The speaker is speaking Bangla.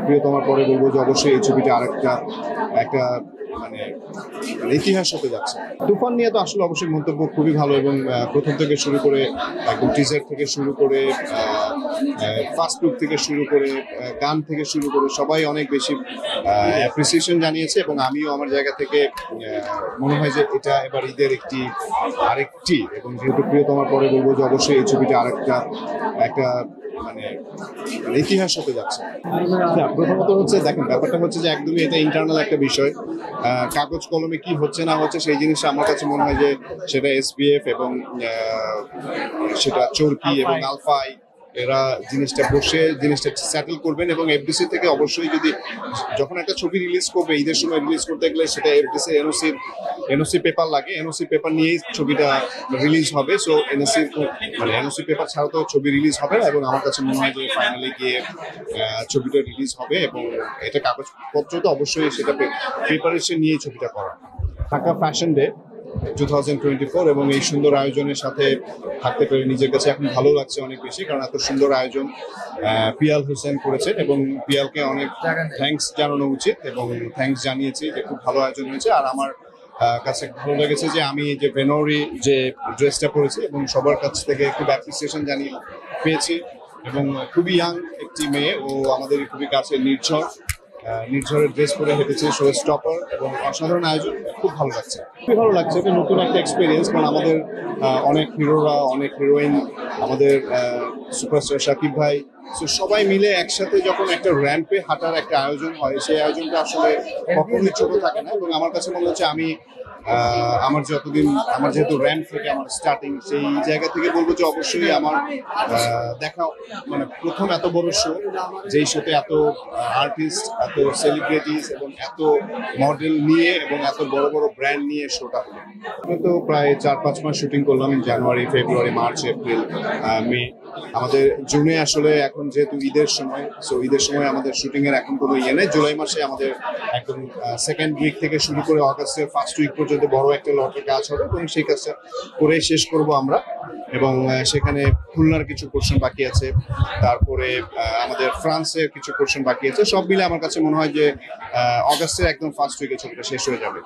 প্রিয়তমার পরে বলবো যে অবশ্যই এই ছবিটা আরেকটা একটা মানে ইতিহাস হতে যাচ্ছে। তুফান নিয়ে তো আসলে অবশ্যই মন্তব্য খুবই ভালো, এবং প্রথম থেকে শুরু করে একদম টিজার থেকে শুরু করে ফার্স্ট লুক থেকে শুরু করে গান থেকে শুরু করে সবাই অনেক বেশি অ্যাপ্রিসিয়েশন জানিয়েছে, এবং আমিও আমার জায়গা থেকে মনে হয় যে এটা এবার ঈদের আরেকটি এবং যেহেতু প্রিয়তমার পরে বলবো যে অবশ্যই এই ছবিটা আরেকটা একটা মানে ইতিহাস হতে যাচ্ছে। প্রথমত হচ্ছে দেখেন, ব্যাপারটা হচ্ছে যে একদমই এটা ইন্টারনাল একটা বিষয়। কাগজ কলমে কি হচ্ছে না হচ্ছে সেই জিনিসটা আমার কাছে মনে হয় যে সেটা এসবিএফ এবং সেটা চরকি এবং আলফাই এরা জিনিসটা সেটেল করবেন, এবং এফডিসি থেকে অবশ্যই যখন একটা ছবি রিলিজ করবে ঈদের সময় রিলিজ করতে গেলে সেটা এফডিসি এনওসি পেপার লাগে, এনওসি পেপার নিয়েই ছবিটা রিলিজ হবে। সো এনওসি পেপার ছাড়া তো ছবি রিলিজ হবে না, এবং আমার কাছে মনে হয় যে ফাইনালি গিয়ে ছবিটা রিলিজ হবে, এবং এটা কাগজপত্র তো অবশ্যই সেটা প্রিপারেশন নিয়েই ছবিটা করা। ঢাকা ফ্যাশন ডে 2024 এবং এই সুন্দর আয়োজনের সাথে থাকতে পেরে নিজের কাছে এখন ভালো লাগছে অনেক বেশি, কারণ এত সুন্দর আয়োজন পিয়াল হোসেন করেছেন, এবং পিয়ালকে অনেক থ্যাঙ্কস জানানো উচিত, এবং থ্যাঙ্কস জানিয়েছি যে খুব ভালো আয়োজন হয়েছে। আর আমার কাছে ভালো লেগেছে যে আমি যে বেনরি যে ড্রেসটা পরেছি এবং সবার কাছ থেকে খুব অ্যাপ্রিসিয়েশন পেয়েছি, এবং খুবই ইয়াং একটি মেয়ে, ও আমাদের খুবই কাছে নির্ঝরের ড্রেস পরে হেঁটেছে, শো স্টপার, এবং অসাধারণ আয়োজন, খুব ভালো লাগছে। খুবই ভালো লাগছে, এটা নতুন একটা এক্সপিরিয়েন্স, কারণ আমাদের অনেক হিরোরা, অনেক হিরোইন, আমাদের সুপারস্টার শাকিব ভাই, সবাই মিলে একসাথে যখন একটা র্যাম্পে হাঁটার একটা আয়োজন হয়, সেই আয়োজনটা আসলে কখনোই ছোট থাকে না। এবং আমার কাছে মনে হচ্ছে আমার যেহেতু র্যাম্প থেকে আমার স্টার্টিং, সেই জায়গা থেকে বলবো যে অবশ্যই আমার দেখা প্রথম এত বড় শো, যেই শোতে এত আর্টিস্ট, এত সেলিব্রিটিস এবং এত মডেল নিয়ে এবং এত বড় বড় ব্র্যান্ড নিয়ে শোটা হলো। আমি তো প্রায় 4-5 মাস শুটিং করলাম, জানুয়ারি, ফেব্রুয়ারি, মার্চ, এপ্রিল, মে। আমাদের জুনে আসলে এখন যেহেতু ঈদের সময়, ঈদের সময় আমাদের শুটিং এর এখন কোনো নেই। জুলাই মাসে আমাদের একদম সেকেন্ড উইক থেকে শুরু করে অগাস্টের ফার্স্ট উইক পর্যন্ত বড় একটা লটের কাজ হবে, এবং সেই কাজটা করে শেষ করব আমরা। এবং সেখানে খুলনার কিছু পোর্শন বাকি আছে, তারপরে আমাদের ফ্রান্সের কিছু পোর্শন বাকি আছে। সব মিলে আমার কাছে মনে হয় যে অগাস্টের একদম ফার্স্ট উইকে ছবিটা শেষ হয়ে যাবে।